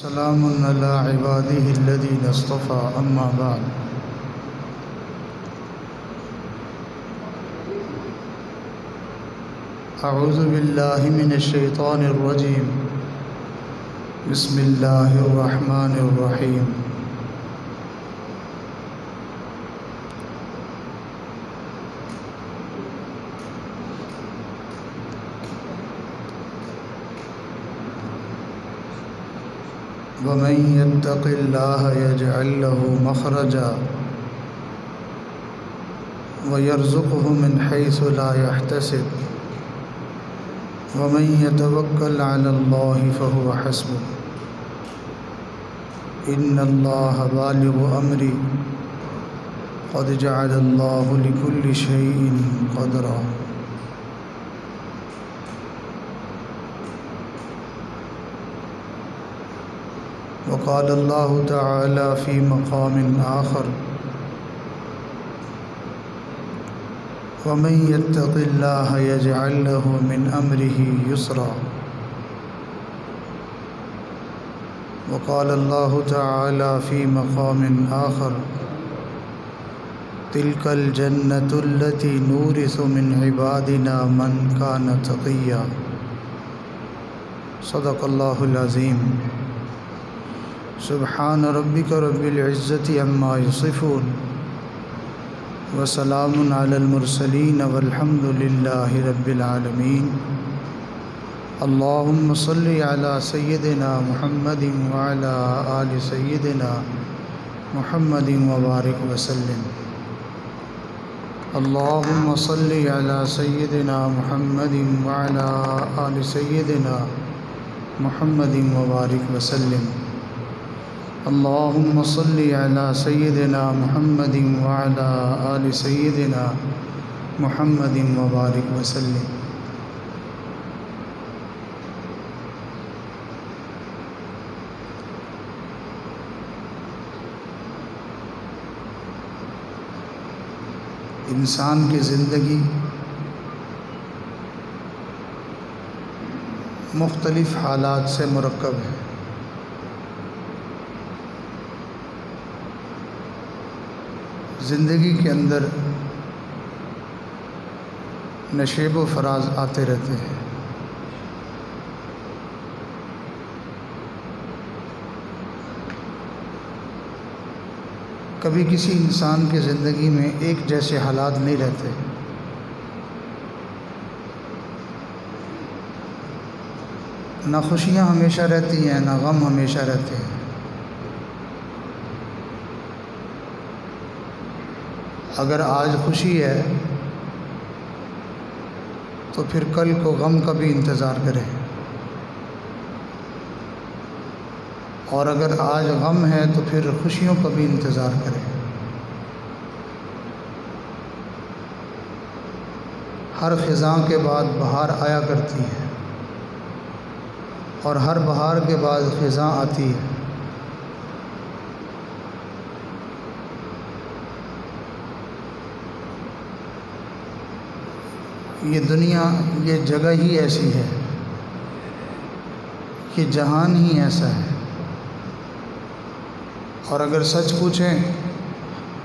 सलामुन अला इबादिहिल्लज़ीना इस्तफ़ा अम्मा बाद। अऊज़ु बिल्लाहि मिनश शैतानिर रजीम। बिस्मिल्लाहिर रहमानिर रहीम। वमन यत्तक़िल्लाह यजअल लहू मख़रजा वयर्ज़ुक़हु मिन हैसु ला यहतसिब वमन यतवक्कल अलल्लाहि फ़हुव हस्बुह इन्नल्लाहा बालिग़ु अम्री क़द जअलल्लाहु लिकुल्लि शैइन क़दरा। वक़ाल अल्लाहु तआला फ़ी मक़ामिन आख़र वमन यत्तक़िल्लाह यजअल लहू मिन अम्रिही युस्रा। वक़ाल अल्लाहु तआला फ़ी मक़ामिन आख़र तिल्कल जन्नतुल्लती नूरिसु मिन इबादिना मन कान तक़िय्या। सदक़ल्लाहुल अज़ीम। सुब्हान रब्बिका रब्बिल इज़्ज़ति अम्मा यसिफ़ून व सलामुन अलल मुरसलीन वल्हम्दुलिल्लाहि रब्बिल आलमीन। अल्लाहुम्मा सल्लि अला सय्यिदिना मुहम्मदिन व अला आलि सय्यिदिना मुहम्मदिन व बारिक वसल्लिम। अल्लाहुम्मा सल्लि अला सय्यिदिना मुहम्मदिन व अला आलि सय्यिदिना मुहम्मदिन व बारिक वसल्लिम। अल्लाहुम्मा सल्लि अला सय्यिदिना मुहम्मदिन व अला आलि सय्यिदिना मुहम्मदिन व बारिक वसल्लिम। इंसान की ज़िंदगी मुख्तलिफ़ हालात से मुरक्कब है। ज़िंदगी के अंदर नशेब व फराज आते रहते हैं। कभी किसी इंसान की ज़िंदगी में एक जैसे हालात नहीं रहते। ना खुशियाँ हमेशा रहती हैं, ना गम हमेशा रहते हैं। अगर आज खुशी है तो फिर कल को गम का भी इंतज़ार करें, और अगर आज गम है तो फिर खुशियों का भी इंतज़ार करें। हर ख़िज़ां के बाद बहार आया करती है और हर बहार के बाद ख़िज़ां आती है। ये दुनिया, ये जगह ही ऐसी है, ये जहान ही ऐसा है। और अगर सच पूछें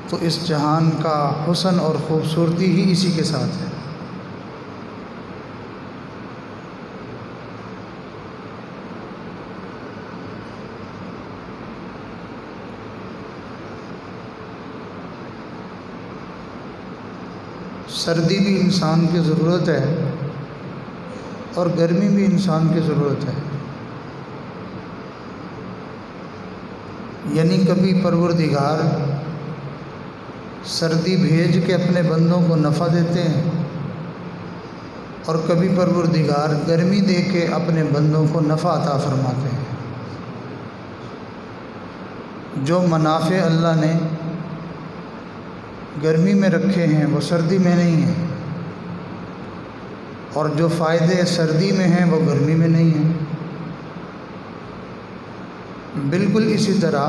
तो इस जहान का हुस्न और ख़ूबसूरती ही इसी के साथ है। सर्दी भी इंसान की ज़रूरत है और गर्मी भी इंसान की ज़रूरत है। यानी कभी परवरदिगार सर्दी भेज के अपने बंदों को नफ़ा देते हैं और कभी परवरदिगार गर्मी दे के अपने बंदों को नफ़ा अता फरमाते हैं। जो मुनाफ़े अल्लाह ने गर्मी में रखे हैं वो सर्दी में नहीं हैं, और जो फ़ायदे सर्दी में हैं वो गर्मी में नहीं हैं। बिल्कुल इसी तरह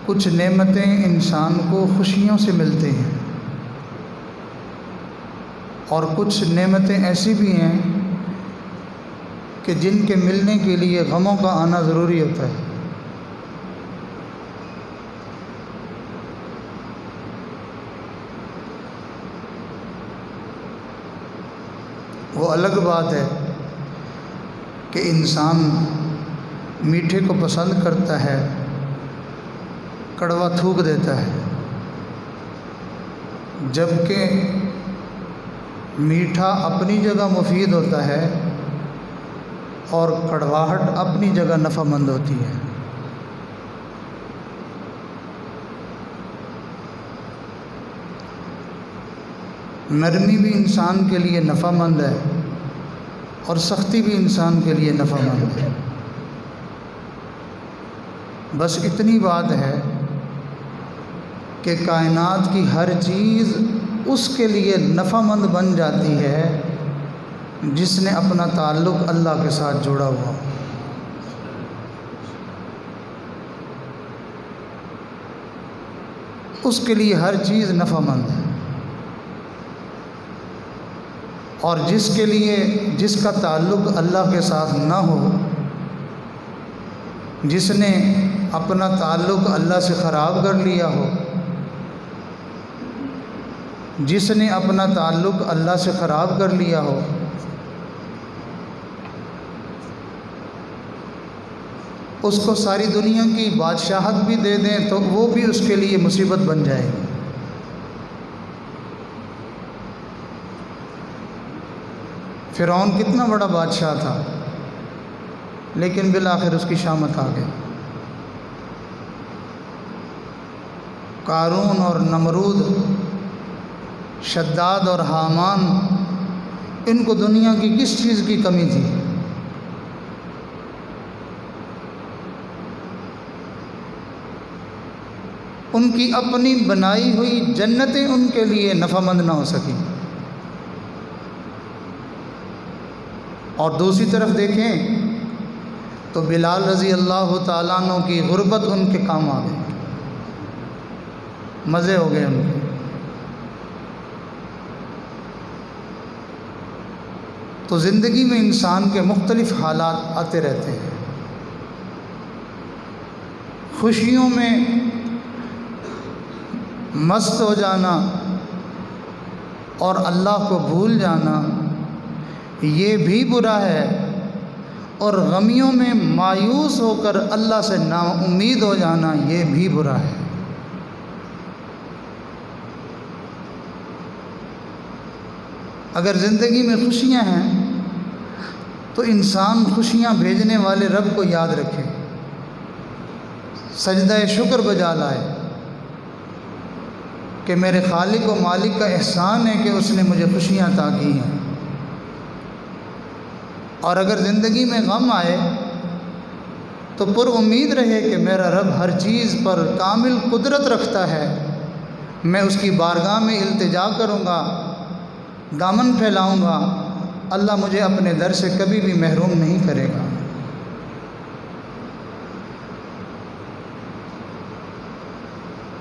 कुछ नेमतें इंसान को खुशियों से मिलती हैं और कुछ नेमतें ऐसी भी हैं कि जिनके मिलने के लिए गमों का आना ज़रूरी होता है। वो अलग बात है कि इंसान मीठे को पसंद करता है, कड़वा थूक देता है, जबकि मीठा अपनी जगह मुफीद होता है और कड़वाहट अपनी जगह नफ़ामंद होती है। नरमी भी इंसान के लिए नफ़ामंद है और सख्ती भी इंसान के लिए नफ़ामंद है। बस इतनी बात है कि कायनात की हर चीज़ उसके लिए नफ़ामंद बन जाती है जिसने अपना ताल्लुक़ अल्लाह के साथ जोड़ा हुआ। उसके लिए हर चीज़ नफ़ामंद है। और जिसके लिए जिसका ताल्लुक़ अल्लाह के साथ ना हो, जिसने अपना ताल्लुक़ अल्लाह से ख़राब कर लिया हो, जिसने अपना ताल्लुक़ अल्लाह से ख़राब कर लिया हो, उसको सारी दुनिया की बादशाहत भी दे दें तो वो भी उसके लिए मुसीबत बन जाएगी। फ़िरौन कितना बड़ा बादशाह था, लेकिन बिलाखिर उसकी शामत आ गई। कारून और नमरूद, शद्दाद और हामान, इनको दुनिया की किस चीज़ की कमी थी? उनकी अपनी बनाई हुई जन्नतें उनके लिए नफ़ामंद ना हो सकी। और दूसरी तरफ देखें तो बिलाल रज़ी अल्लाह ताला अन्हु की गुर्बत उनके काम आ गई, मज़े हो गए उनके। तो ज़िंदगी में इंसान के मुख्तलिफ़ हालात आते रहते हैं। खुशियों में मस्त हो जाना और अल्लाह को भूल जाना ये भी बुरा है, और गमियों में मायूस होकर अल्लाह से नाउम्मीद हो जाना ये भी बुरा है। अगर ज़िंदगी में खुशियां हैं तो इंसान खुशियां भेजने वाले रब को याद रखे, सजदा शुक्र बजा लाए कि मेरे खालिक व मालिक का एहसान है कि उसने मुझे खुशियां अता की हैं। और अगर ज़िंदगी में गम आए तो पुरउम्मीद रहे कि मेरा रब हर चीज़ पर कामिल कुदरत रखता है, मैं उसकी बारगाह में इल्तिजा करूँगा, दामन फैलाऊँगा, अल्लाह मुझे अपने दर से कभी भी महरूम नहीं करेगा।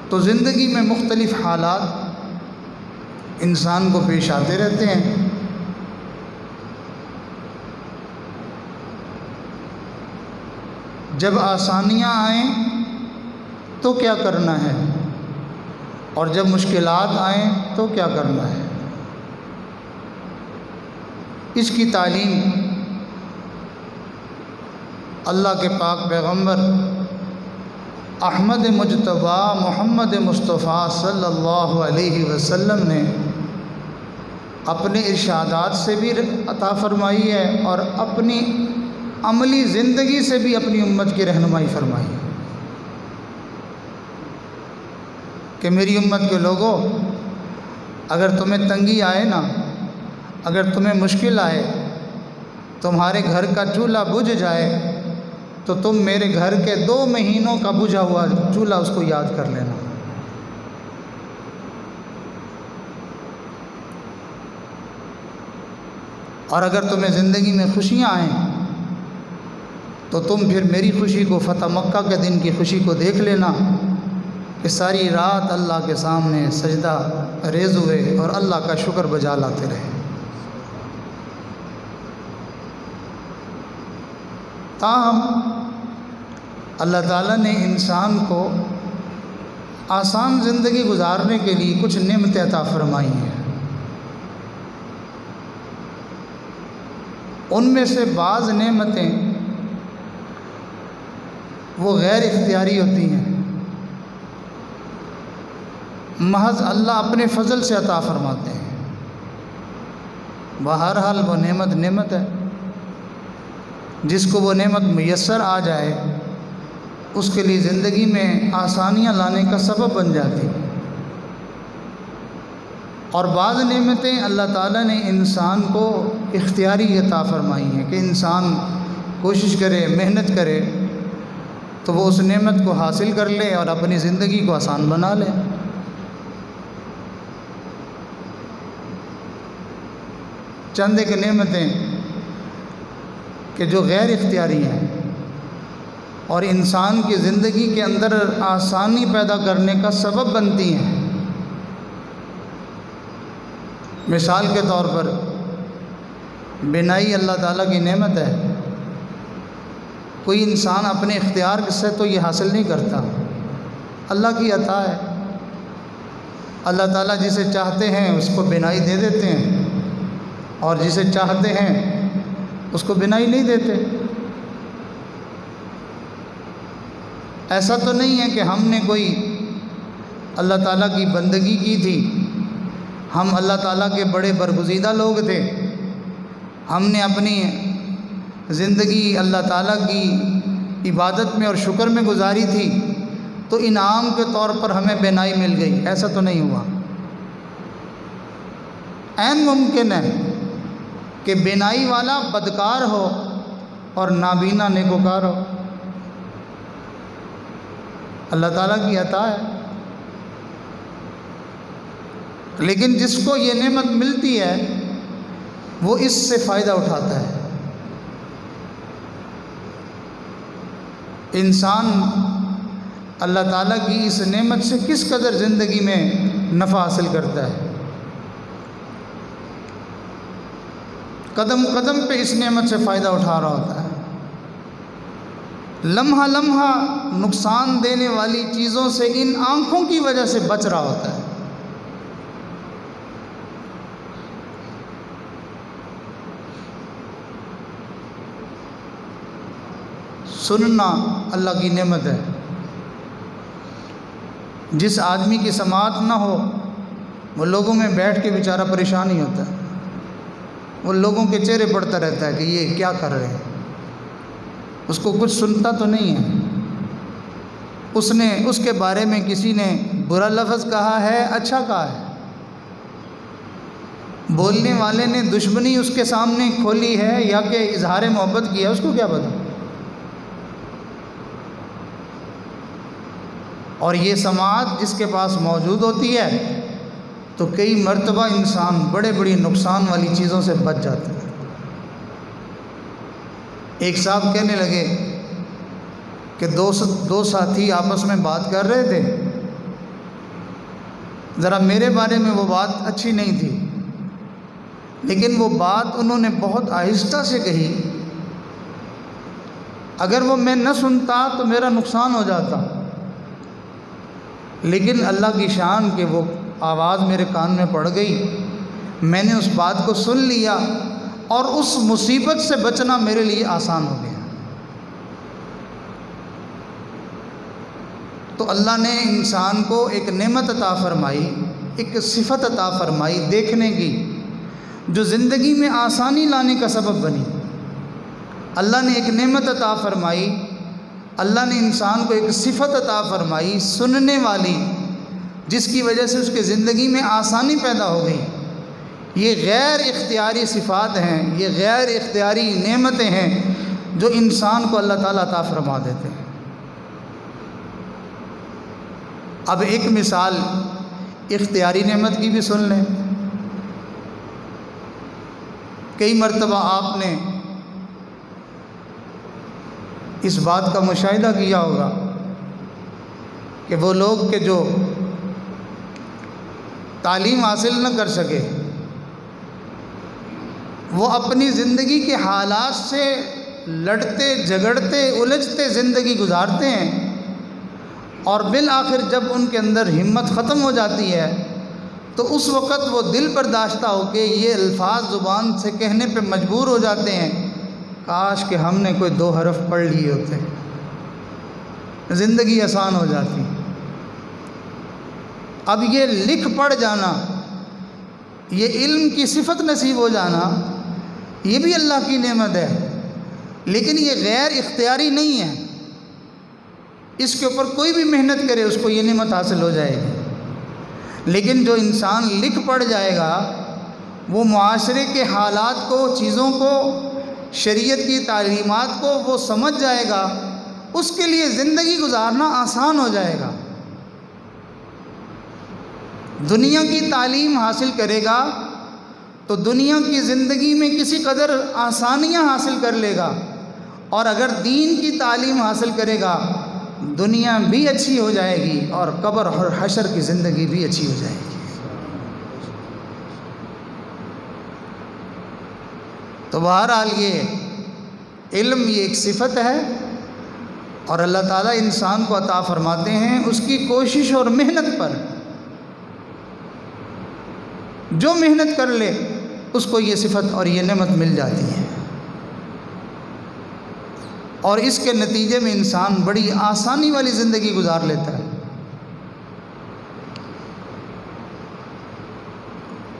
तो ज़िंदगी में मुख्तलिफ़ हालात इंसान को पेश आते रहते हैं। जब आसानियाँ आएँ तो क्या करना है, और जब मुश्किलात आएँ तो क्या करना है। इसकी तालीम अल्लाह के पाक पैगंबर अहमद मुजतबा मोहम्मद मुस्तफ़ा सल्लल्लाहु अलैहि वसल्लम ने अपने इरशादात से भी अता फरमाई है और अपनी अमली ज़िंदगी से भी अपनी उम्मत की रहनुमाई फरमाई कि मेरी उम्मत के लोगों, अगर तुम्हें तंगी आए ना, अगर तुम्हें मुश्किल आए, तुम्हारे घर का चूल्हा बुझ जाए तो तुम मेरे घर के 2 महीनों का बुझा हुआ चूल्हा उसको याद कर लेना। और अगर तुम्हें ज़िंदगी में खुशियाँ आएँ तो तुम फिर मेरी खुशी को फ़तह मक्का के दिन की खुशी को देख लेना कि सारी रात अल्लाह के सामने सजदा रेज़ हुए और अल्लाह का शुक्र बजा लाते रहे। ताहम अल्लाह ताला ने इंसान को आसान ज़िंदगी गुजारने के लिए कुछ नेमतें अता फरमाई हैं। उनमें से बाज़ नेमतें वो गैर इख्तियारी होती हैं, महज अल्लाह अपने फ़ज़ल से अता फ़रमाते हैं। बहरहाल वो नेमत है, जिसको वो नेमत मुयस्सर आ जाए उसके लिए ज़िंदगी में आसानियाँ लाने का सबब बन जाती। और बाज़ नेमतें अल्लाह ताला ने इंसान को इख्तियारी अता फ़रमाई हैं कि इंसान कोशिश करे, मेहनत करे तो वो उस नेमत को हासिल कर ले और अपनी ज़िंदगी को आसान बना ले। चंद एक नेमतें कि जो गैर इख्तियारी हैं और इंसान की ज़िंदगी के अंदर आसानी पैदा करने का सबब बनती हैं। मिसाल के तौर पर बिनाई अल्लाह ताला की नेमत है। कोई इंसान अपने इख्तियार से तो ये हासिल नहीं करता, अल्लाह की अता है। अल्लाह ताला जिसे चाहते हैं उसको बिनाई दे देते हैं और जिसे चाहते हैं उसको बिनाई नहीं देते। ऐसा तो नहीं है कि हमने कोई अल्लाह ताला की बंदगी की थी, हम अल्लाह ताला के बड़े बरगुज़ीदा लोग थे, हमने अपनी ज़िंदगी अल्लाह ताला की इबादत में और शुक्र में गुजारी थी तो इनाम के तौर पर हमें बिनाई मिल गई। ऐसा तो नहीं हुआ। ऐन मुमकिन है कि बिनाई वाला बदकार हो और नाबीना नेकोकार हो। अल्लाह ताला की अता है। लेकिन जिसको ये नेमत मिलती है वो इससे फ़ायदा उठाता है। इंसान अल्लाह ताला की इस नेमत से किस कदर ज़िंदगी में नफ़ा हासिल करता है, कदम कदम पे इस नेमत से फ़ायदा उठा रहा होता है। लम्हा लम्हा नुकसान देने वाली चीज़ों से इन आँखों की वजह से बच रहा होता है। सुनना अल्लाह की नेमत है। जिस आदमी की समाअत ना हो वो लोगों में बैठ के बेचारा परेशान ही होता है। वो लोगों के चेहरे पड़ता रहता है कि ये क्या कर रहे हैं, उसको कुछ सुनता तो नहीं है। उसने उसके बारे में किसी ने बुरा लफ्ज़ कहा है, अच्छा कहा है, बोलने वाले ने दुश्मनी उसके सामने खोली है या कि इजहार मोहब्बत किया, उसको क्या पता। और ये समाअत जिसके पास मौजूद होती है तो कई मर्तबा इंसान बड़े बड़ी नुकसान वाली चीज़ों से बच जाता है। एक साहब कहने लगे कि दो साथी आपस में बात कर रहे थे, ज़रा मेरे बारे में वो बात अच्छी नहीं थी, लेकिन वो बात उन्होंने बहुत आहिस्ता से कही। अगर वो मैं न सुनता तो मेरा नुकसान हो जाता, लेकिन अल्लाह की शान के वो आवाज़ मेरे कान में पड़ गई, मैंने उस बात को सुन लिया और उस मुसीबत से बचना मेरे लिए आसान हो गया। तो अल्लाह ने इंसान को एक नेमत अता फरमाई, एक सिफत अता फरमाई देखने की, जो ज़िंदगी में आसानी लाने का सबब बनी। अल्लाह ने एक नेमत अता फरमाई, अल्लाह ने इंसान को एक सिफत अता फरमाई सुनने वाली, जिसकी वजह से उसके ज़िंदगी में आसानी पैदा हो गई। ये गैर इख्तियारी सिफ़ात हैं, ये गैर इख्तियारी नेमतें हैं जो इंसान को अल्लाह ताला अता फरमा देते हैं। अब एक मिसाल इख्तियारी नेमत की भी सुन लें। कई मर्तबा आपने इस बात का मुशाहिदा किया होगा कि वो लोग के जो तालीम हासिल न कर सके, वो अपनी ज़िंदगी के हालात से लड़ते झगड़ते उलझते ज़िंदगी गुजारते हैं और बिल आखिर जब उनके अंदर हिम्मत ख़त्म हो जाती है तो उस वक़्त वो दिल बर्दाश्ता होके ये अल्फाज ज़ुबान से कहने पे मजबूर हो जाते हैं, काश कि हमने कोई 2 हरफ पढ़ लिए होते, ज़िंदगी आसान हो जाती। अब ये लिख पढ़ जाना, ये इल्म की सिफत नसीब हो जाना, ये भी अल्लाह की नेमत है, लेकिन ये गैर इख्तियारी नहीं है। इसके ऊपर कोई भी मेहनत करे उसको ये नेमत हासिल हो जाएगी। लेकिन जो इंसान लिख पढ़ जाएगा वो मुआशरे के हालात को, चीज़ों को, शरीयत की तालीमात को वो समझ जाएगा, उसके लिए ज़िंदगी गुजारना आसान हो जाएगा। दुनिया की तालीम हासिल करेगा तो दुनिया की ज़िंदगी में किसी कदर आसानियाँ हासिल कर लेगा, और अगर दीन की तालीम हासिल करेगा दुनिया भी अच्छी हो जाएगी और कब्र और हशर की ज़िंदगी भी अच्छी हो जाएगी। तो बहरहाल ये इल्म ये एक सिफत है और अल्लाह ताला इंसान को अता फरमाते हैं उसकी कोशिश और मेहनत पर। जो मेहनत कर ले उसको ये सिफत और ये नेमत मिल जाती है, और इसके नतीजे में इंसान बड़ी आसानी वाली ज़िंदगी गुजार लेता है।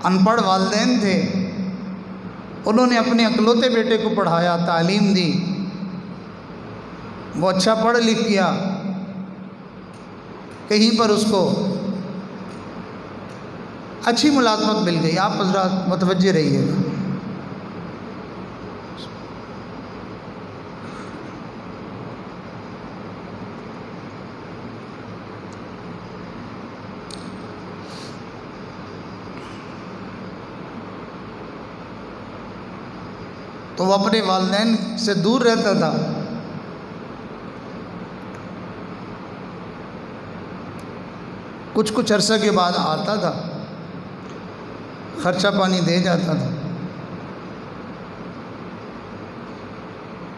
अनपढ़ वालिदैन थे, उन्होंने अपने अकलौते बेटे को पढ़ाया, तालीम दी, वो अच्छा पढ़ लिख गया, कहीं पर उसको अच्छी मुलाज़मत मिल गई। आप हज़रात मुतवज्जे रहिएगा। तो वो अपने वालिदैन से दूर रहता था। कुछ कुछ अरसे के बाद आता था, खर्चा पानी दे जाता था।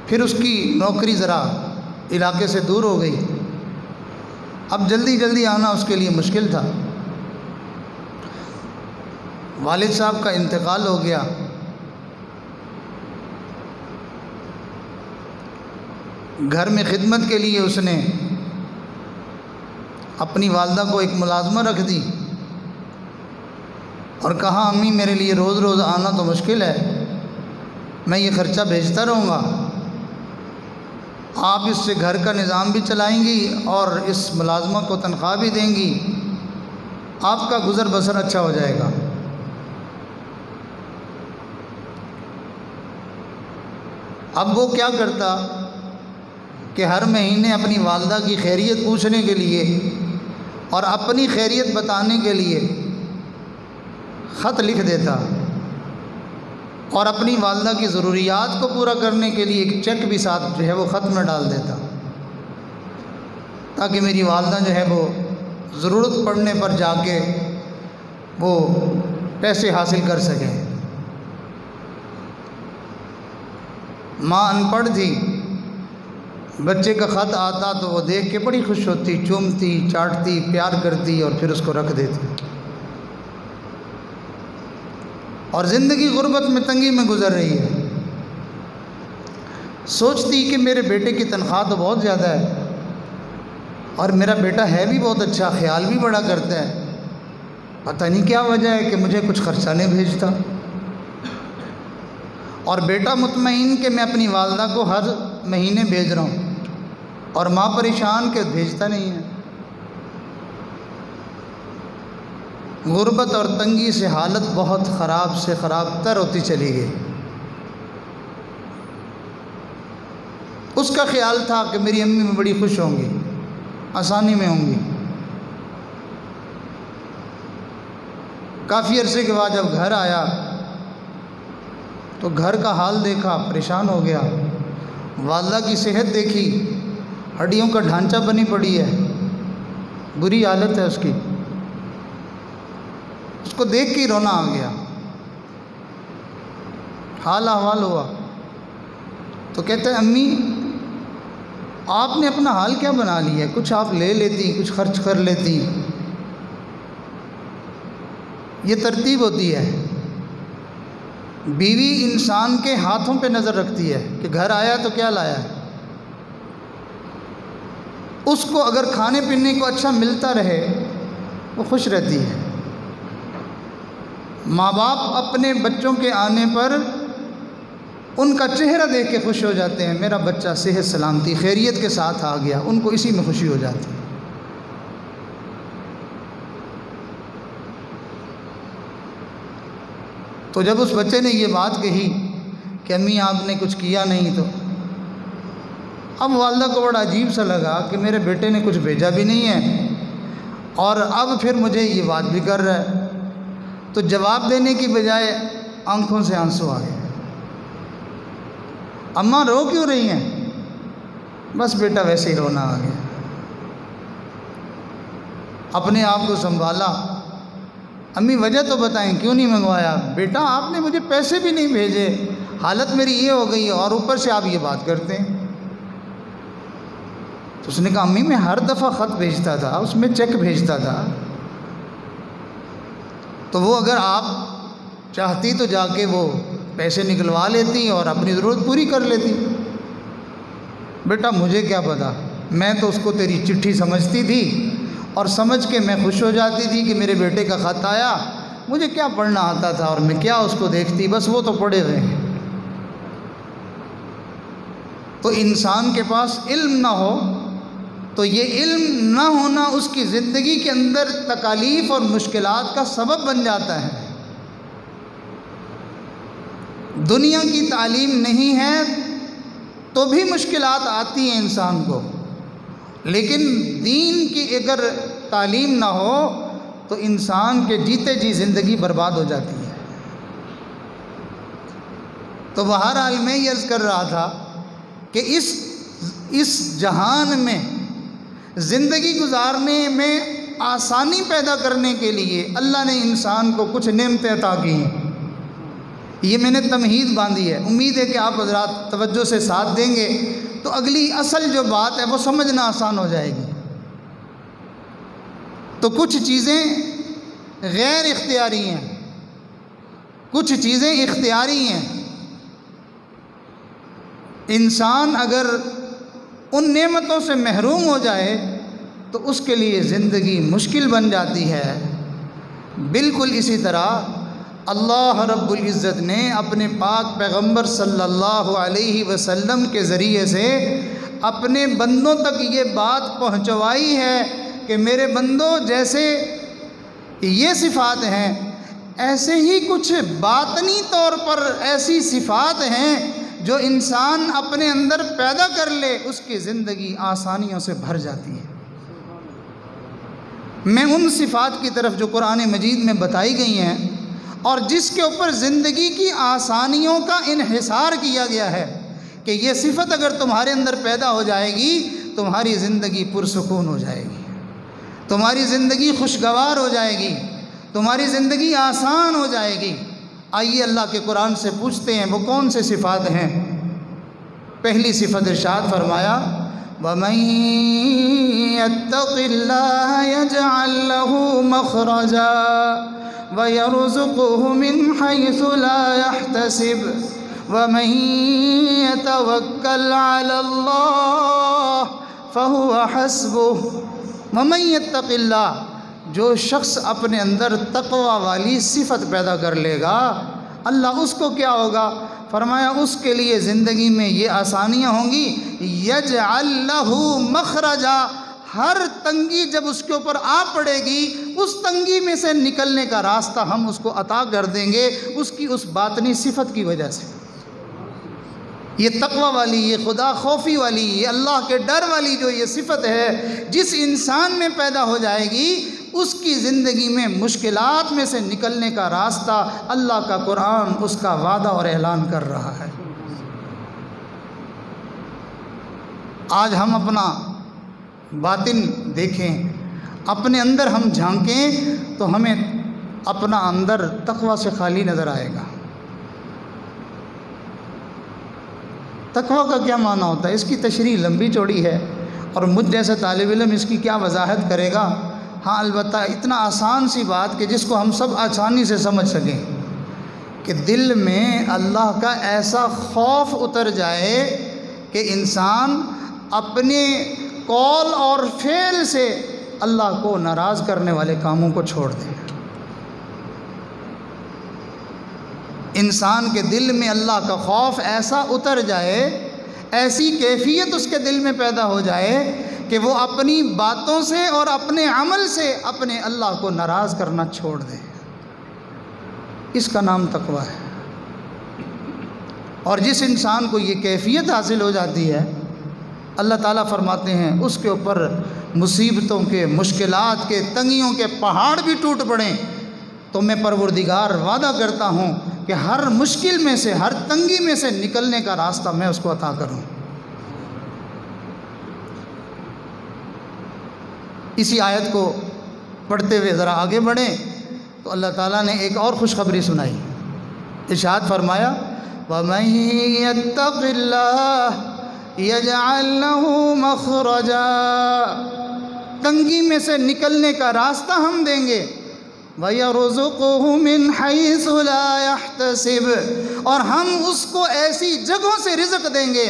फिर उसकी नौकरी ज़रा इलाके से दूर हो गई, अब जल्दी जल्दी आना उसके लिए मुश्किल था। वालिद साहब का इंतकाल हो गया, घर में खिदमत के लिए उसने अपनी वालदा को एक मुलाजमा रख दी और कहा, अम्मी मेरे लिए रोज़ रोज़ आना तो मुश्किल है, मैं ये ख़र्चा भेजता रहूँगा, आप इससे घर का निज़ाम भी चलाएंगी और इस मुलाजमा को तनख्वाह भी देंगी, आपका गुज़र बसर अच्छा हो जाएगा। अब वो क्या करता कि हर महीने अपनी वालदा की खैरियत पूछने के लिए और अपनी खैरियत बताने के लिए ख़त लिख देता और अपनी वालदा की ज़रूरियात को पूरा करने के लिए एक चेक भी साथ जो है वो ख़त में डाल देता, ताकि मेरी वालदा जो है वो ज़रूरत पड़ने पर जाके वो पैसे हासिल कर सके। माँ अनपढ़ थी, बच्चे का ख़त आता तो वो देख के बड़ी खुश होती, चूमती, चाटती, प्यार करती और फिर उसको रख देती, और ज़िंदगी गुर्बत में, तंगी में गुज़र रही है। सोचती कि मेरे बेटे की तनख्वाह तो बहुत ज़्यादा है और मेरा बेटा है भी बहुत अच्छा, ख्याल भी बड़ा करता है, पता नहीं क्या वजह है कि मुझे कुछ खर्चा नहीं भेजता। और बेटा मुतमईन कि मैं अपनी वालदा को हर महीने भेज रहा हूँ और माँ परेशान के भेजता नहीं है। गुर्बत और तंगी से हालत बहुत ख़राब से ख़राब तर होती चली गई। उसका ख्याल था कि मेरी अम्मी बड़ी खुश होंगी, आसानी में होंगी। काफ़ी अरसे के बाद जब घर आया तो घर का हाल देखा, परेशान हो गया। वालदा की सेहत देखी, हड्डियों का ढांचा बनी पड़ी है, बुरी हालत है उसकी। उसको देख के रोना आ गया, हाल अहवाल हुआ। तो कहते हैं अम्मी आपने अपना हाल क्या बना लिया, कुछ आप ले लेती, कुछ खर्च कर लेती। ये तरतीब होती है। बीवी इंसान के हाथों पे नज़र रखती है कि घर आया तो क्या लाया है। उसको अगर खाने पीने को अच्छा मिलता रहे वो खुश रहती है। माँ बाप अपने बच्चों के आने पर उनका चेहरा देख के खुश हो जाते हैं, मेरा बच्चा सेहत सलामती खैरियत के साथ आ गया, उनको इसी में खुशी हो जाती है। तो जब उस बच्चे ने ये बात कही कि अम्मी आपने कुछ किया नहीं, तो अब वालिदा को बड़ा अजीब सा लगा कि मेरे बेटे ने कुछ भेजा भी नहीं है और अब फिर मुझे ये बात भी कर रहा है। तो जवाब देने की बजाय आंखों से आंसू आ गए। अम्मा रो क्यों रही हैं? बस बेटा वैसे ही रोना आ गया। अपने आप को संभाला। अम्मी वजह तो बताएं क्यों नहीं मंगवाया? बेटा आपने मुझे पैसे भी नहीं भेजे, हालत मेरी ये हो गई और ऊपर से आप ये बात करते हैं। तो उसने कहा अम्मी मैं हर दफ़ा ख़त भेजता था, उसमें चेक भेजता था, तो वो अगर आप चाहती तो जाके वो पैसे निकलवा लेती और अपनी ज़रूरत पूरी कर लेती। बेटा मुझे क्या पता, मैं तो उसको तेरी चिट्ठी समझती थी और समझ के मैं खुश हो जाती थी कि मेरे बेटे का ख़त आया। मुझे क्या पढ़ना आता था और मैं क्या उसको देखती, बस वो तो पढ़े हुए हैं। तो इंसान के पास इल्म ना हो तो ये इल्म ना होना उसकी ज़िंदगी के अंदर तकालीफ़ और मुश्किलात का सबब बन जाता है। दुनिया की तालीम नहीं है तो भी मुश्किलात आती हैं इंसान को, लेकिन दीन की अगर तालीम ना हो तो इंसान के जीते जी ज़िंदगी बर्बाद हो जाती है। तो बहरहाल मैं ये अर्ज़ कर रहा था कि इस जहान में ज़िंदगी गुजारने में आसानी पैदा करने के लिए अल्लाह ने इंसान को कुछ नेमतें अता की हैं। ये मैंने तमहीद बांधी है। उम्मीद है कि आप हज़रात तवज्जो से साथ देंगे तो अगली असल जो बात है वो समझना आसान हो जाएगी। तो कुछ चीज़ें गैर इख्तियारी हैं, कुछ चीज़ें इख्तियारी हैं। इंसान अगर उन नेमतों से महरूम हो जाए तो उसके लिए ज़िंदगी मुश्किल बन जाती है। बिल्कुल इसी तरह अल्लाह रब्बुल इज़्ज़त ने अपने पाक पैगम्बर सल्लल्लाहु अलैहि वसल्लम के ज़रिए से अपने बंदों तक ये बात पहुँचवाई है कि मेरे बंदों जैसे ये सिफ़ात हैं ऐसे ही कुछ बातनी तौर पर ऐसी सिफ़ात हैं जो इंसान अपने अंदर पैदा कर ले उसकी ज़िंदगी आसानियों से भर जाती है। मैं उन सिफ़ात की तरफ जो कुरान मजीद में बताई गई हैं और जिसके ऊपर ज़िंदगी की आसानियों का इन्हिसार किया गया है कि ये सिफ़त अगर तुम्हारे अंदर पैदा हो जाएगी तुम्हारी ज़िंदगी पुरसुकून हो जाएगी, तुम्हारी ज़िंदगी खुशगवार हो जाएगी, तुम्हारी ज़िंदगी आसान हो जाएगी। आइए अल्लाह के कुरान से पूछते हैं वो कौन से सिफ़ात हैं। पहली सिफ़त इरशाद फरमाया वमन यत्तक़िल्लाह यजअल लहू मख़रजा वयरज़ुक़हु मिन हैसु ला यहतसिब वमन यतवक्कल अलल्लाह फहुव हस्बुह। वमन यत्तक़िल्लाह, जो शख्स अपने अंदर तक़वा वाली सिफ़त पैदा कर लेगा अल्लाह उसको क्या होगा? फरमाया उसके लिए ज़िंदगी में ये आसानियाँ होंगी। यजअल लहू मख़रजा, हर तंगी जब उसके ऊपर आ पड़ेगी उस तंगी में से निकलने का रास्ता हम उसको अता कर देंगे उसकी उस बातनी सिफ़त की वजह से। ये तक़वा वाली, ये खुदा खौफी वाली, ये अल्लाह के डर वाली जो ये सिफ़त है जिस इंसान में पैदा हो जाएगी उसकी ज़िंदगी में मुश्किलात में से निकलने का रास्ता अल्लाह का कुरान उसका वादा और ऐलान कर रहा है। आज हम अपना बातिन देखें, अपने अंदर हम झांकें तो हमें अपना अंदर तक़वा से खाली नज़र आएगा। तकवा का क्या माना होता है, इसकी तशरीह लंबी चौड़ी है और मुझ जैसा तालिब इल्म इसकी क्या वजाहत करेगा। हाँ, अलबत्ता इतना आसान सी बात कि जिसको हम सब आसानी से समझ सकें कि दिल में अल्लाह का ऐसा खौफ उतर जाए कि इंसान अपने कौल और फ़ेल से अल्लाह को नाराज़ करने वाले कामों को छोड़ दे। इंसान के दिल में अल्लाह का खौफ ऐसा उतर जाए, ऐसी कैफियत उसके दिल में पैदा हो जाए कि वो अपनी बातों से और अपने अमल से अपने अल्लाह को नाराज़ करना छोड़ दे। इसका नाम तकवा है। और जिस इंसान को ये कैफियत हासिल हो जाती है, अल्लाह ताला फरमाते हैं उसके ऊपर मुसीबतों के, मुश्किलात के, तंगियों के पहाड़ भी टूट पड़ें तो मैं परवरदिगार वादा करता हूँ कि हर मुश्किल में से, हर तंगी में से निकलने का रास्ता मैं उसको अता करूँ। इसी आयत को पढ़ते हुए ज़रा आगे बढ़ें तो अल्लाह ताला ने एक और खुशखबरी सुनाई। इरशाद फरमाया, वमन यत्तक़िल्लाह यजअल लहू मख़रजा, तंगी में से निकलने का रास्ता हम देंगे। वयरज़ुक़हु मिन हैसु ला यहतसिब, और हम उसको ऐसी जगहों से रिज़्क़ देंगे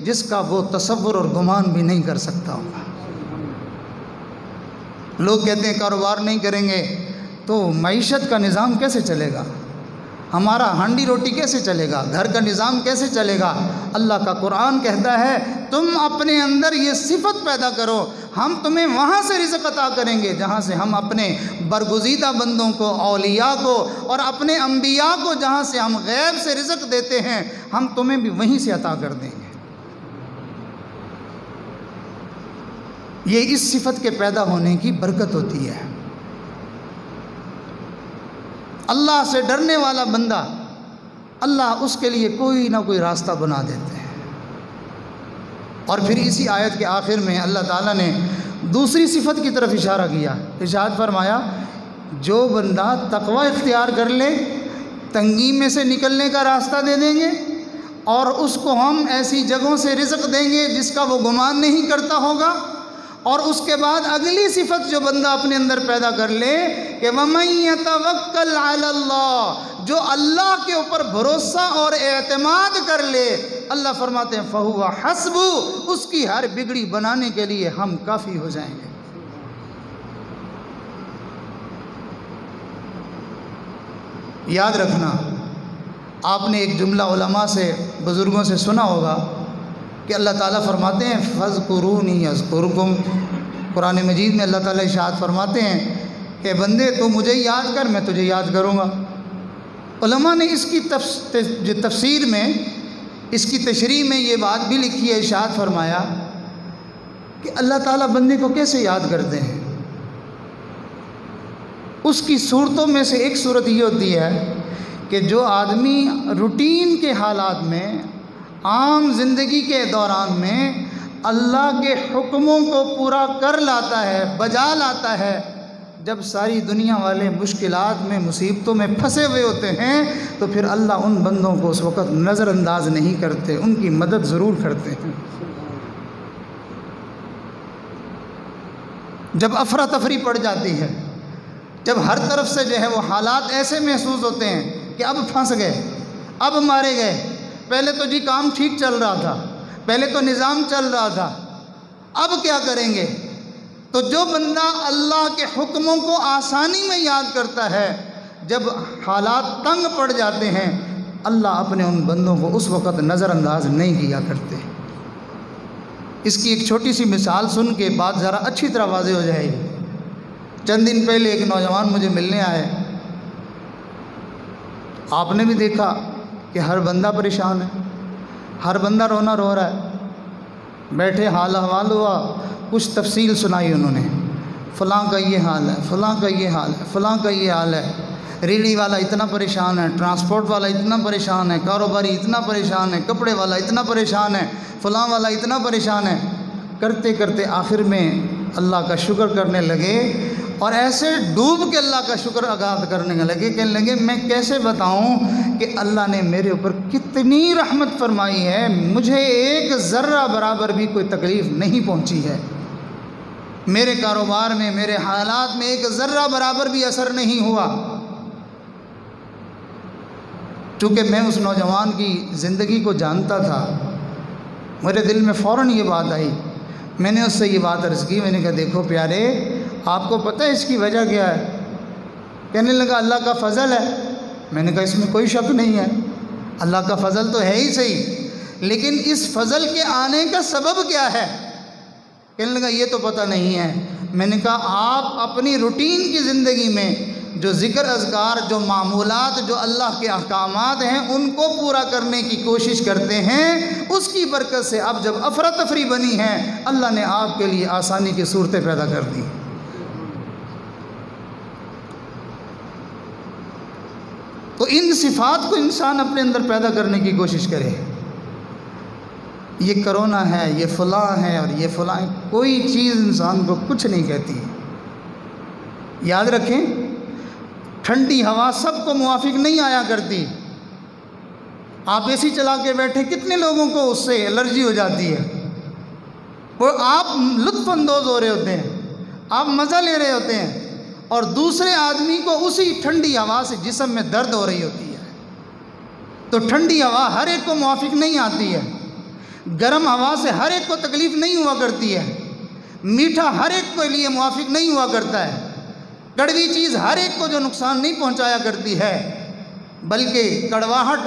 जिसका वो तसव्वुर और गुमान भी नहीं कर सकता होगा। लोग कहते हैं कारोबार नहीं करेंगे तो मईशत का निज़ाम कैसे चलेगा, हमारा हांडी रोटी कैसे चलेगा, घर का निज़ाम कैसे चलेगा। अल्लाह का कुरान कहता है तुम अपने अंदर ये सिफत पैदा करो, हम तुम्हें वहाँ से रिज़्क़ अता करेंगे जहाँ से हम अपने बरगुज़ीदा बंदों को, औलिया को और अपने अम्बिया को जहाँ से हम गैब से रिज़्क़ देते हैं, हम तुम्हें भी वहीं से अता कर देंगे। ये इस सिफत के पैदा होने की बरकत होती है। अल्लाह से डरने वाला बंदा, अल्लाह उसके लिए कोई ना कोई रास्ता बना देते हैं। और फिर इसी आयत के आखिर में अल्लाह ताला ने दूसरी सिफत की तरफ इशारा किया। इरशाद फरमाया, जो बंदा तकवा इख्तियार कर ले, तंगी में से निकलने का रास्ता दे देंगे और उसको हम ऐसी जगहों से रिज़्क़ देंगे जिसका वो गुमान नहीं करता होगा। और उसके बाद अगली सिफत जो बंदा अपने अंदर पैदा कर ले कि वमन यतवक्कल अलल्लाह, जो अल्लाह के ऊपर भरोसा और एतमाद कर ले, अल्लाह फरमाते हैं फहुवा हस्बु, उसकी हर बिगड़ी बनाने के लिए हम काफ़ी हो जाएंगे। याद रखना, आपने एक जुमला उलमा से, बुज़ुर्गों से सुना होगा कि अल्लाह ताला फरमाते हैं फ़ज़्कुरूनी अज़्कुरुकुम। कुरान मजीद में अल्लाह ताला इरशाद फरमाते हैं कि बंदे तू मुझे याद कर, मैं तुझे याद करूँगा। उलमा ने इसकी तफसीर में, इसकी तशरीह में ये बात भी लिखी है, इरशाद फरमाया कि अल्लाह ताला बंदे को कैसे याद करते हैं। उसकी सूरतों में से एक सूरत ये होती है कि जो आदमी रूटीन के हालात में, आम ज़िंदगी के दौरान में अल्लाह के हुक्मों को पूरा कर लाता है, बजा लाता है, जब सारी दुनिया वाले मुश्किलात में, मुसीबतों में फंसे हुए होते हैं तो फिर अल्लाह उन बंदों को उस वक़्त नज़रअंदाज नहीं करते, उनकी मदद ज़रूर करते हैं। जब अफरा तफरी पड़ जाती है, जब हर तरफ से जो है वो हालात ऐसे महसूस होते हैं कि अब फंस गए, अब मारे गए, पहले तो जी काम ठीक चल रहा था, पहले तो निज़ाम चल रहा था, अब क्या करेंगे। तो जो बंदा अल्लाह के हुक्मों को आसानी में याद करता है, जब हालात तंग पड़ जाते हैं, अल्लाह अपने उन बंदों को उस वक़्त नज़रअंदाज नहीं किया करते। इसकी एक छोटी सी मिसाल सुन के बात ज़रा अच्छी तरह वाज़ेह हो जाएगी। चंद दिन पहले एक नौजवान मुझे मिलने आए। आपने भी देखा कि हर बंदा परेशान है, हर बंदा रोना रो रहा है। बैठे हाल अहवाल हुआ, कुछ तफसील सुनाई उन्होंने, फ़लाँ का ये हाल है, फ़लाँ का ये हाल है, फ़लाँ का ये हाल है, रेडी वाला इतना परेशान है, ट्रांसपोर्ट वाला इतना परेशान है, कारोबारी इतना परेशान है, कपड़े वाला इतना परेशान है, फ़लाँ वाला इतना परेशान है। करते करते आखिर में अल्लाह का शुक्र करने लगे और ऐसे डूब के अल्लाह का शुक्र अदा करने लगे, कहने लगे मैं कैसे बताऊं कि अल्लाह ने मेरे ऊपर कितनी रहमत फरमाई है, मुझे एक ज़र्रा बराबर भी कोई तकलीफ़ नहीं पहुंची है, मेरे कारोबार में, मेरे हालात में एक ज़र्रा बराबर भी असर नहीं हुआ। चूँकि मैं उस नौजवान की ज़िंदगी को जानता था, मेरे दिल में फ़ौरन ये बात आई। मैंने उससे ये बात अर्ज़ की, मैंने कहा देखो प्यारे, आपको पता है इसकी वजह क्या है? कहने लगा अल्लाह का फ़ज़ल है। मैंने कहा इसमें कोई शक नहीं है, अल्लाह का फ़ज़ल तो है ही सही, लेकिन इस फ़ज़ल के आने का सबब क्या है? कहने लगा ये तो पता नहीं है। मैंने कहा आप अपनी रूटीन की ज़िंदगी में जो ज़िक्र अज़कार, जो मामूलात, जो अल्लाह के अहकामात हैं, उनको पूरा करने की कोशिश करते हैं, उसकी बरकत से अब जब अफरा तफरी बनी है, अल्लाह ने आपके लिए आसानी की सूरतें पैदा कर दी। तो इन सिफ़ात को इंसान अपने अंदर पैदा करने की कोशिश करे। ये करोना है, ये फ़लाँ है और ये फ़लाँ है, कोई चीज़ इंसान को कुछ नहीं कहती। याद रखें, ठंडी हवा सबको मुवाफिक नहीं आया करती। आप एसी चला के बैठे, कितने लोगों को उससे एलर्जी हो जाती है। और आप लुत्फ़अंदोज़ हो रहे होते हैं, आप मज़ा ले रहे होते हैं, और दूसरे आदमी को उसी ठंडी हवा से जिस्म में दर्द हो रही होती है। तो ठंडी हवा हर एक को मुवाफिक नहीं आती है, गर्म हवा से हर एक को तकलीफ़ नहीं हुआ करती है, मीठा हर एक के लिए मुवाफिक नहीं हुआ करता है, कड़वी चीज़ हर एक को जो नुकसान नहीं पहुंचाया करती है, बल्कि कड़वाहट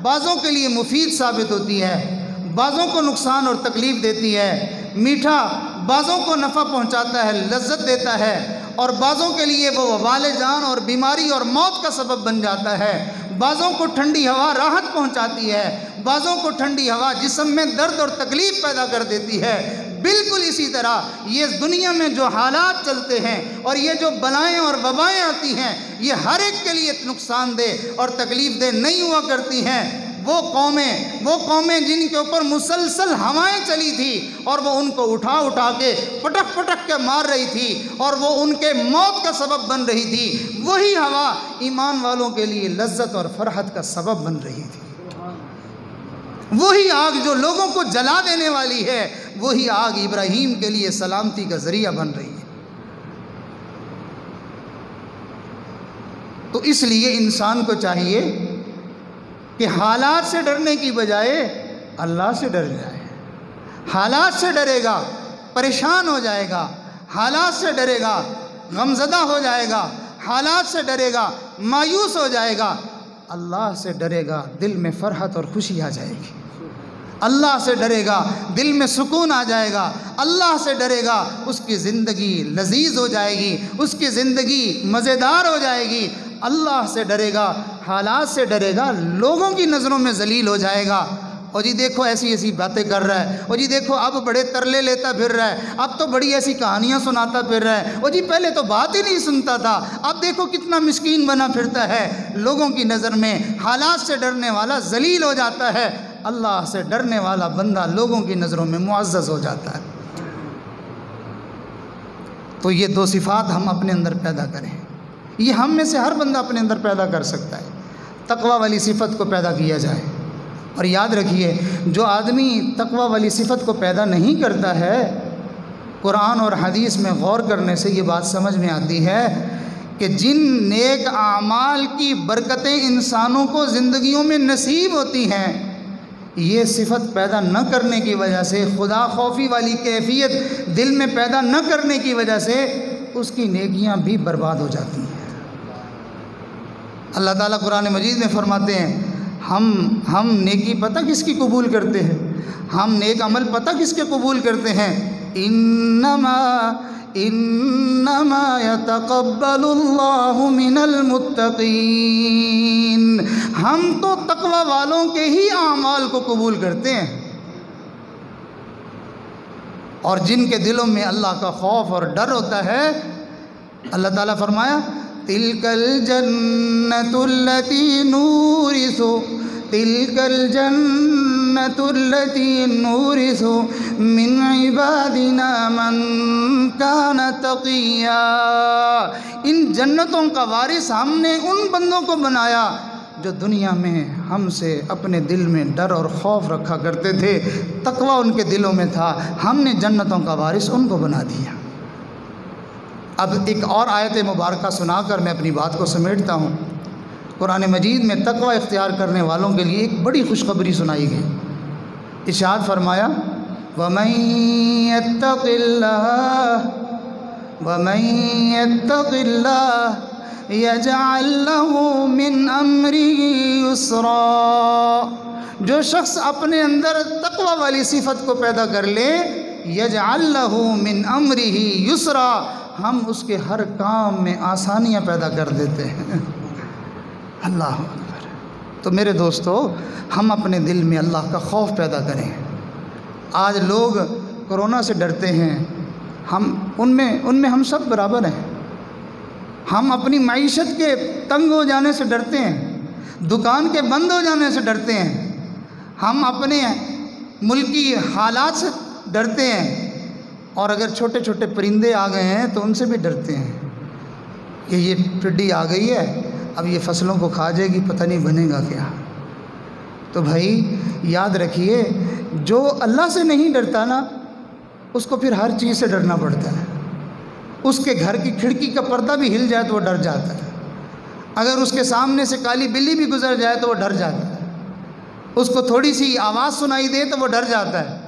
बाज़ों के लिए मुफीद साबित होती है, बाज़ों को नुकसान और तकलीफ़ देती है। मीठा बाज़ों को नफ़ा पहुंचाता है, लज्जत देता है, और बाज़ों के लिए वो वबाल जान और बीमारी और मौत का सबब बन जाता है। बाज़ों को ठंडी हवा राहत पहुंचाती है, बाज़ों को ठंडी हवा जिस्म में दर्द और तकलीफ़ पैदा कर देती है। बिल्कुल इसी तरह ये दुनिया में जो हालात चलते हैं और ये जो बलाएं और वबाएं आती हैं, ये हर एक के लिए नुकसानदेह और तकलीफ़ दे नहीं हुआ करती हैं। वो कौमें जिनके ऊपर मुसलसल हवाएं चली थी और वो उनको उठा उठा के पटक पटक के मार रही थी और वो उनके मौत का सबब बन रही थी, वही हवा ईमान वालों के लिए लज्जत और फरहत का सबब बन रही थी। वही आग जो लोगों को जला देने वाली है, वही आग इब्राहीम के लिए सलामती का ज़रिया बन रही है। तो इसलिए इंसान को चाहिए कि हालात से डरने की बजाय अल्लाह से डर जाए। हालात से डरेगा परेशान हो जाएगा, हालात से डरेगा गमज़दा हो जाएगा, हालात से डरेगा मायूस हो जाएगा। अल्लाह से डरेगा दिल में फ़रहत और खुशी आ जाएगी, अल्लाह से डरेगा दिल में सुकून आ जाएगा, अल्लाह से डरेगा उसकी ज़िंदगी लजीज हो जाएगी, उसकी ज़िंदगी मज़ेदार हो जाएगी। अल्लाह से डरेगा, हालात से डरेगा, लोगों की नज़रों में ज़लील हो जाएगा। और जी देखो ऐसी ऐसी बातें कर रहा है, और जी देखो अब बड़े तरले लेता फिर रहा है, अब तो बड़ी ऐसी कहानियाँ सुनाता फिर रहा है, और जी पहले तो बात ही नहीं सुनता था, अब देखो कितना मिस्कीन बना फिरता है। लोगों की नज़र में हालात से डरने वाला ज़लील हो जाता है, अल्लाह से डरने वाला बंदा लोगों की नज़रों में मुअज़्ज़ज़ हो जाता है। तो ये दो सिफ़ात हम अपने अंदर पैदा करें, ये हम में से हर बंदा अपने अंदर पैदा कर सकता है। तक़वा वाली सिफ़त को पैदा किया जाए। और याद रखिए, जो आदमी तक़वा वाली सिफ़त को पैदा नहीं करता है, कुरान और हदीस में गौर करने से ये बात समझ में आती है कि जिन नेक आमाल की बरकतें इंसानों को ज़िंदगियों में नसीब होती हैं, ये सिफ़त पैदा न करने की वजह से, खुदा खौफी वाली कैफियत दिल में पैदा न करने की वजह से उसकी नेकियां भी बर्बाद हो जाती हैं। अल्लाह ताला कुरान मजीद में फरमाते हैं, हम नेकी पता किसकी कबूल करते हैं, हम नेक अमल पता किसके कबूल करते हैं, इन्नमा यतक़ब्बलुल्लाहु मिनल मुत्तक़ीन, हम तो तक़वा वालों के ही आमाल को कबूल करते हैं। और जिनके दिलों में अल्लाह का खौफ और डर होता है, अल्लाह ताला फरमाया तिलकल जन्नतुल्लती नूरिसु, तिलकल जन्नतुल्लती नूरिसु मिन इबादिना मन कान तक़िया। इन जन्नतों का वारिस हमने उन बंदों को बनाया जो दुनिया में हमसे अपने दिल में डर और खौफ रखा करते थे, तकवा उनके दिलों में था, हमने जन्नतों का वारिस उनको बना दिया। अब एक और आयत मुबारका सुनाकर मैं अपनी बात को समेटता हूँ। कुरान मजीद में तकवा इख्तियार करने वालों के लिए एक बड़ी खुशखबरी सुनाई गई। इरशाद फरमाया, वमन यत्तक़िल्लाह यजअल लहू मिन अम्रिही युस्रा। जो शख्स अपने अंदर तकवा वाली सिफत को पैदा कर ले, यजअल लहू मिन अम्रिही युस्रा, हम उसके हर काम में आसानियाँ पैदा कर देते हैं। अल्लाह अकबर। तो मेरे दोस्तों, हम अपने दिल में अल्लाह का खौफ पैदा करें। आज लोग कोरोना से डरते हैं, हम उनमें हम सब बराबर हैं। हम अपनी माइशत के तंग हो जाने से डरते हैं, दुकान के बंद हो जाने से डरते हैं, हम अपने मुल्की हालात से डरते हैं, और अगर छोटे छोटे परिंदे आ गए हैं तो उनसे भी डरते हैं कि ये टिड्डी आ गई है, अब ये फसलों को खा जाएगी, पता नहीं बनेगा क्या। तो भाई याद रखिए, जो अल्लाह से नहीं डरता ना, उसको फिर हर चीज़ से डरना पड़ता है। उसके घर की खिड़की का पर्दा भी हिल जाए तो वो डर जाता है। अगर उसके सामने से काली बिल्ली भी गुजर जाए तो वो डर जाता है। उसको थोड़ी सी आवाज़ सुनाई दे तो वो डर जाता है।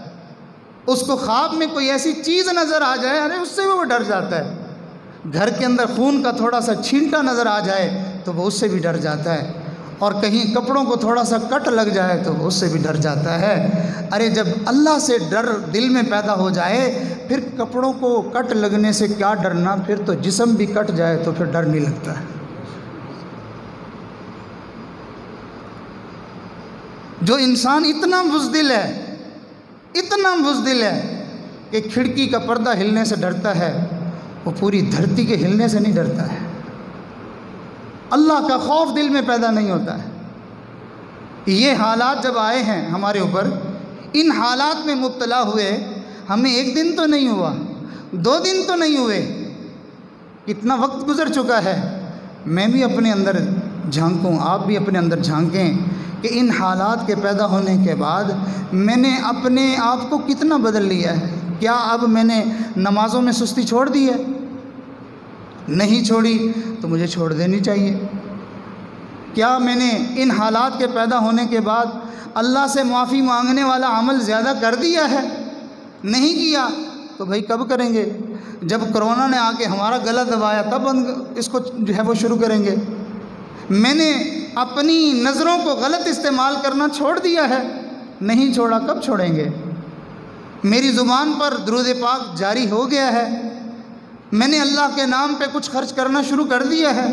उसको ख्वाब में कोई ऐसी चीज़ नज़र आ जाए, अरे उससे वो डर जाता है। घर के अंदर खून का थोड़ा सा छींटा नज़र आ जाए तो वो उससे भी डर जाता है। और कहीं कपड़ों को थोड़ा सा कट लग जाए तो वो उससे भी डर जाता है। अरे जब अल्लाह से डर दिल में पैदा हो जाए, फिर कपड़ों को कट लगने से क्या डरना, फिर तो जिस्म भी कट जाए तो फिर डर नहीं लगता है। जो इंसान इतना बुज़दिल है, इतना बुज़दिल है कि खिड़की का पर्दा हिलने से डरता है, वो पूरी धरती के हिलने से नहीं डरता है। अल्लाह का खौफ दिल में पैदा नहीं होता है। ये हालात जब आए हैं हमारे ऊपर, इन हालात में मुब्तला हुए, हमें एक दिन तो नहीं हुआ, 2 दिन तो नहीं हुए, कितना वक्त गुज़र चुका है। मैं भी अपने अंदर झांकूं, आप भी अपने अंदर झांकें कि इन हालात के पैदा होने के बाद मैंने अपने आप को कितना बदल लिया है। क्या अब मैंने नमाज़ों में सुस्ती छोड़ दी है? नहीं छोड़ी तो मुझे छोड़ देनी चाहिए। क्या मैंने इन हालात के पैदा होने के बाद अल्लाह से माफ़ी मांगने वाला अमल ज़्यादा कर दिया है? नहीं किया तो भाई कब करेंगे? जब कोरोना ने आके हमारा गला दबाया तब इसको जो है वो शुरू करेंगे। मैंने अपनी नज़रों को गलत इस्तेमाल करना छोड़ दिया है, नहीं छोड़ा, कब छोड़ेंगे? मेरी ज़ुबान पर दुरूद पाक जारी हो गया है, मैंने अल्लाह के नाम पे कुछ खर्च करना शुरू कर दिया है।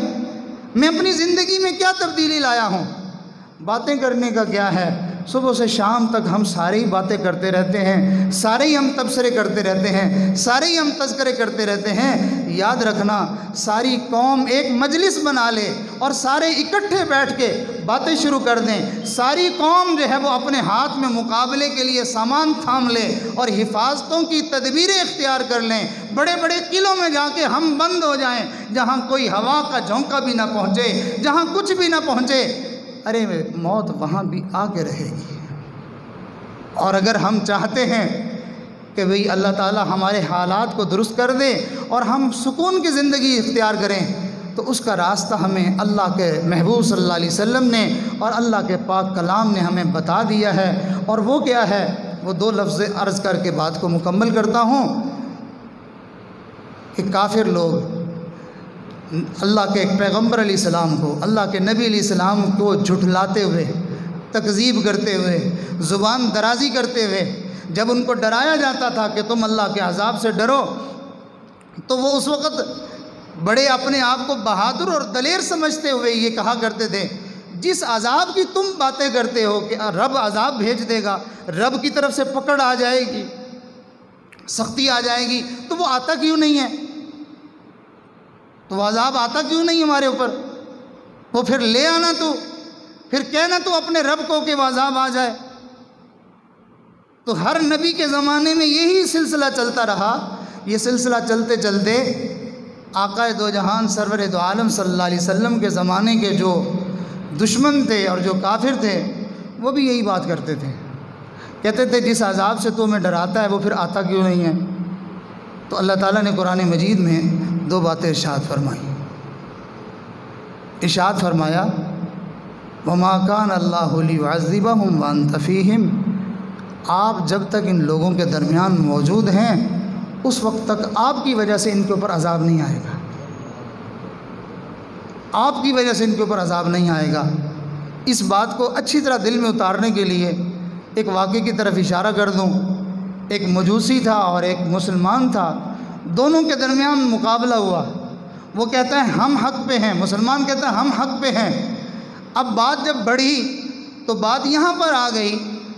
मैं अपनी ज़िंदगी में क्या तब्दीली लाया हूँ? बातें करने का क्या है? सुबह से शाम तक हम सारे ही बातें करते रहते हैं, सारे ही हम तबसरे करते रहते हैं, सारे ही हम तज़किरे करते रहते हैं। याद रखना, सारी कौम एक मजलिस बना ले और सारे इकट्ठे बैठ के बातें शुरू कर दें। सारी कौम जो है वो अपने हाथ में मुकाबले के लिए सामान थाम ले और हिफाजतों की तदबीरें इख्तियार कर लें। बड़े बड़े किलों में जाके हम बंद हो जाएं, जहाँ कोई हवा का झोंका भी ना पहुँचे, जहाँ कुछ भी ना पहुँचे। अरे मौत वहाँ भी आके रहेगी। और अगर हम चाहते हैं कि भाई अल्लाह ताला हमारे हालात को दुरुस्त कर दे और हम सुकून की ज़िंदगी इख्तियार करें, तो उसका रास्ता हमें अल्लाह के महबूब सल्लल्लाहु अलैहि वसल्लम ने और अल्लाह के पाक कलाम ने हमें बता दिया है। और वो क्या है? वो 2 लफ्ज़ अर्ज़ करके बात को मुकम्मल करता हूँ कि काफिर लोग अल्लाह के पैगम्बर अलैहिस्सलाम को, अल्लाह के नबी अलैहिस्सलाम को झुठलाते हुए, तकज़ीब करते हुए, ज़ुबान दराज़ी करते हुए, जब उनको डराया जाता था कि तुम अल्लाह के अज़ाब से डरो, तो वो उस वक़्त बड़े अपने आप को बहादुर और दलेर समझते हुए ये कहा करते थे, जिस अज़ाब की तुम बातें करते हो कि रब अज़ाब भेज देगा, रब की तरफ से पकड़ आ जाएगी, सख्ती आ जाएगी, तो वो आता क्यों नहीं है? तो अज़ाब आता क्यों नहीं हमारे ऊपर? वो फिर ले आना, तो फिर कहना तो अपने रब को कि अज़ाब आ जाए। तो हर नबी के ज़माने में यही सिलसिला चलता रहा ये सिलसिला चलते चलते आक़ाए दो जहान सरवर दो आलम सल्लल्लाहु अलैहि वसल्लम के ज़माने के जो दुश्मन थे और जो काफिर थे वो भी यही बात करते थे। कहते थे जिस अज़ाब से तुम्हें डराता है वो फिर आता क्यों नहीं है। तो अल्लाह ताला ने कुरान मजीद में दो बातें इरशाद फरमाई। इरशाद फरमाया वमा कान अल्लाहु लियुअज़्ज़िबहुम व अंत फ़ीहिम, आप जब तक इन लोगों के दरमियान मौजूद हैं उस वक्त तक आपकी वजह से इनके ऊपर अज़ाब नहीं आएगा, आपकी वजह से इनके ऊपर अज़ाब नहीं आएगा। इस बात को अच्छी तरह दिल में उतारने के लिए एक वाक़े की तरफ इशारा कर दूं। एक मजूसी था और एक मुसलमान था, दोनों के दरमियान मुकाबला हुआ। वो कहता है हम हक़ पे हैं, मुसलमान कहता है हम हक़ पे हैं। अब बात जब बढ़ी तो बात यहाँ पर आ गई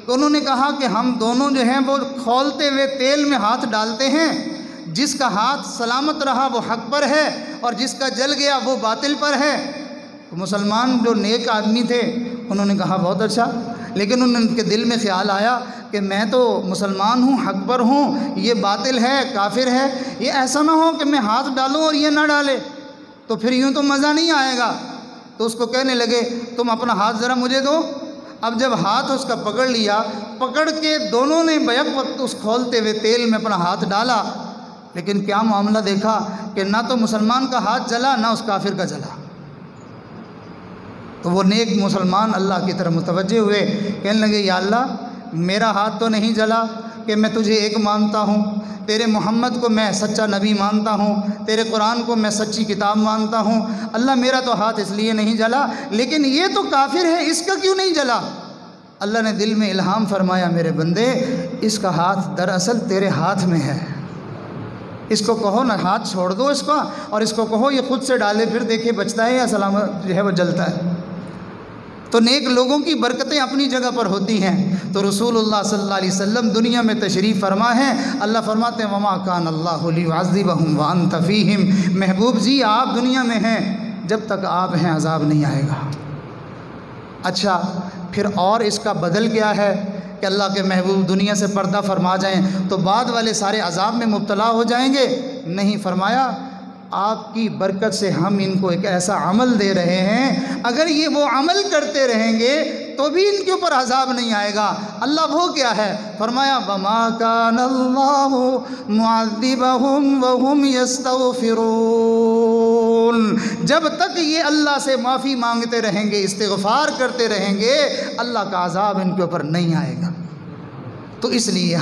तो उन्होंने कहा कि हम दोनों जो हैं वो खौलते हुए तेल में हाथ डालते हैं, जिसका हाथ सलामत रहा वो हक़ पर है और जिसका जल गया वो बातिल पर है। तो मुसलमान जो नेक आदमी थे उन्होंने कहा बहुत अच्छा, लेकिन उनके दिल में ख्याल आया कि मैं तो मुसलमान हूँ, हक़ पर हूँ, ये बातिल है, काफिर है, ये ऐसा ना हो कि मैं हाथ डालूँ और ये ना डाले, तो फिर यूँ तो मज़ा नहीं आएगा। तो उसको कहने लगे तुम अपना हाथ ज़रा मुझे दो। अब जब हाथ उसका पकड़ लिया, पकड़ के दोनों ने बैक वक्त उस खौलते हुए तेल में अपना हाथ डाला, लेकिन क्या मामला देखा कि ना तो मुसलमान का हाथ जला ना उस काफिर का जला। तो वो नेक मुसलमान अल्लाह की तरफ मुतवज्जे हुए, कहने लगे या अल्लाह मेरा हाथ तो नहीं जला कि मैं तुझे एक मानता हूँ, तेरे मोहम्मद को मैं सच्चा नबी मानता हूँ, तेरे कुरान को मैं सच्ची किताब मानता हूँ। अल्लाह मेरा तो हाथ इसलिए नहीं जला, लेकिन ये तो काफिर है, इसका क्यों नहीं जला। अल्लाह ने दिल में इल्हाम फरमाया मेरे बंदे इसका हाथ दरअसल तेरे हाथ में है, इसको कहो ना हाथ छोड़ दो इसका, और इसको कहो ये खुद से डाले फिर देखे बचता है या सलामत जो है वो जलता है। तो नेक लोगों की बरकतें अपनी जगह पर होती हैं। तो रसूलुल्लाह सल्लल्लाहु अलैहि वसल्लम दुनिया में तशरीफ़ फरमा हैं। अल्लाह फरमाते हैं वमा कान अल्लाहु लियुअज़्ज़िबहुम व अंत फ़ीहिम, महबूब जी आप दुनिया में हैं, जब तक आप हैं अज़ाब नहीं आएगा। अच्छा फिर और इसका बदल क्या है कि अल्लाह के महबूब दुनिया से पर्दा फरमा जाएं तो बाद वाले सारे अज़ाब में मुब्तला हो जाएंगे? नहीं, फरमाया आपकी बरकत से हम इनको एक ऐसा अमल दे रहे हैं, अगर ये वो अमल करते रहेंगे तो भी इनके ऊपर अज़ाब नहीं आएगा। अल्लाह वो क्या है? फरमाया वमा कानल्लाहु मुअज़्ज़िबहुम व हुम यस्तग़फ़िरून, जब तक ये अल्लाह से माफ़ी मांगते रहेंगे, इस्तिग़फ़ार करते रहेंगे, अल्लाह का अज़ाब इनके ऊपर नहीं आएगा। तो इसलिए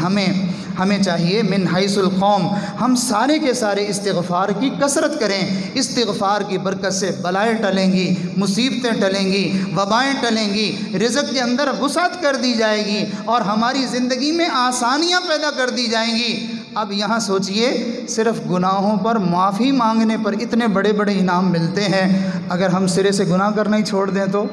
हमें चाहिए मिन हैसुल कौम हम सारे के सारे इस्तिग़फ़ार की कसरत करें। इस्तिग़फ़ार की बरकत से बलाएँ टलेंगी, मुसीबतें टलेंगी, वबाएँ टलेंगी, रिज़्क़ के अंदर वुसअत कर दी जाएगी और हमारी ज़िंदगी में आसानियाँ पैदा कर दी जाएंगी। अब यहाँ सोचिए सिर्फ़ गुनाहों पर माफ़ी मांगने पर इतने बड़े बड़े इनाम मिलते हैं, अगर हम सिरे से गुनाह करना ही छोड़ दें तो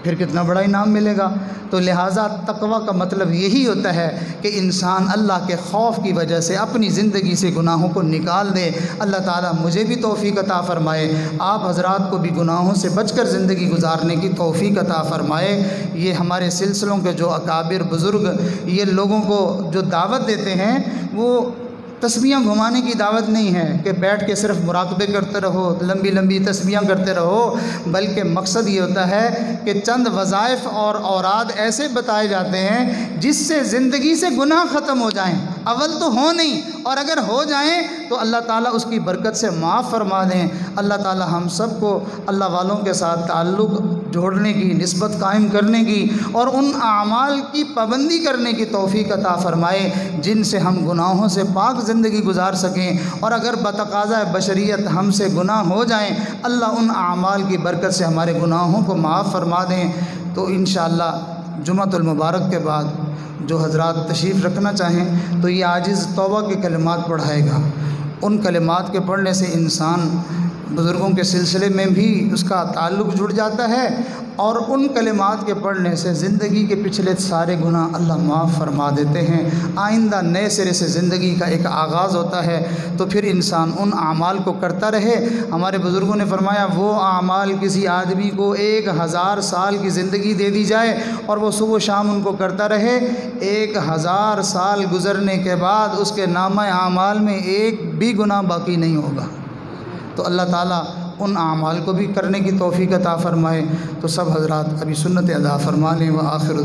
फिर कितना बड़ा इनाम मिलेगा। तो लिहाजा तक़वा का मतलब यही होता है कि इंसान अल्लाह के खौफ की वजह से अपनी ज़िंदगी से गुनाहों को निकाल दे। अल्लाह ताला मुझे भी तौफ़ीक़ अता फ़रमाए, आप हज़रात को भी गुनाहों से बचकर ज़िंदगी गुजारने की तौफ़ीक़ अता फ़रमाए। ये हमारे सिलसिलों के जो अकाबिर बुज़ुर्ग ये लोगों को जो दावत देते हैं वो तस्बीहां घुमाने की दावत नहीं है कि बैठ के सिर्फ मुराकबे करते रहो, लंबी लंबी तस्बीहां करते रहो, बल्कि मकसद ये होता है कि चंद वज़ाइफ और औराद ऐसे बताए जाते हैं जिससे ज़िंदगी से गुनाह ख़त्म हो जाएं। अव्वल तो हो नहीं, और अगर हो जाएं तो अल्लाह ताला उसकी बरकत से माफ़ फरमा दें। अल्लाह ताला हम सब को अल्लाह वालों के साथ ताल्लुक़ जोड़ने की, निस्बत कायम करने की और उन आमाल की पाबंदी करने की तौफ़ीक़ अता फ़रमाए जिनसे हम गुनाहों से पाक ज़िंदगी गुजार सकें। और अगर बतक़ाज़ा बशरियत हमसे गुनाह हो जाएं, अल्लाह उन आमाल की बरकत से हमारे गुनाहों को माफ़ फरमा दें। तो इंशाअल्लाह जुम्मतुल मुबारक के बाद जो हज़रात तशरीफ़ रखना चाहें तो ये आजिज़ तौबा के कलिमात पढ़ाएगा। उन कलिमात के पढ़ने से इंसान बुज़ुर्गों के सिलसिले में भी उसका ताल्लुक़ जुड़ जाता है और उन कलिमात के पढ़ने से ज़िंदगी के पिछले सारे गुनाह अल्लाह माफ़ फरमा देते हैं। आइंदा नए सिरे से ज़िंदगी का एक आगाज़ होता है, तो फिर इंसान उन आमाल को करता रहे। हमारे बुज़ुर्गों ने फरमाया, वो आमाल किसी आदमी को 1000 साल की ज़िंदगी दे दी जाए और वो सुबह शाम उनको करता रहे, 1000 साल गुज़रने के बाद उसके नामा आमाल में एक भी गुनाह बाकी नहीं होगा। तो अल्लाह ताला उन आमाल को भी करने की तौफ़ीक़ अता फ़रमाए। तो सब हज़रात अभी सुन्नत अदा फ़रमा लें। व आखिर